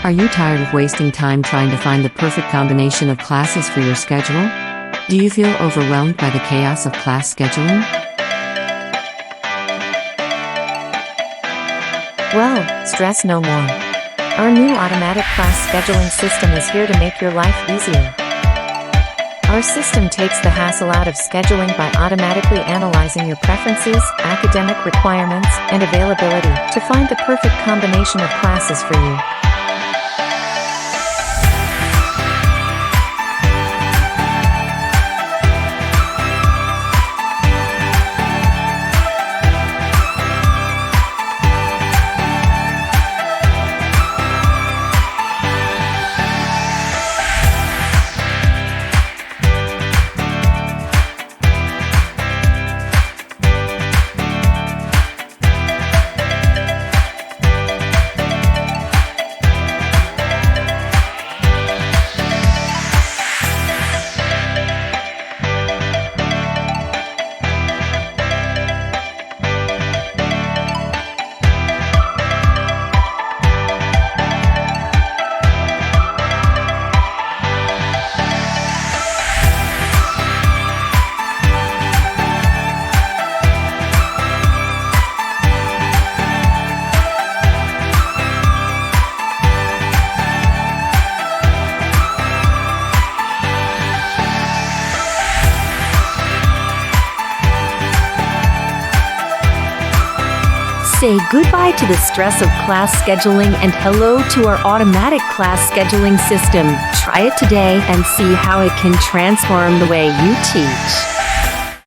Are you tired of wasting time trying to find the perfect combination of classes for your schedule? Do you feel overwhelmed by the chaos of class scheduling? Well, stress no more. Our new automatic class scheduling system is here to make your life easier. Our system takes the hassle out of scheduling by automatically analyzing your preferences, academic requirements, and availability to find the perfect combination of classes for you. Say goodbye to the stress of class scheduling and hello to our automatic class scheduling system. Try it today and see how it can transform the way you teach.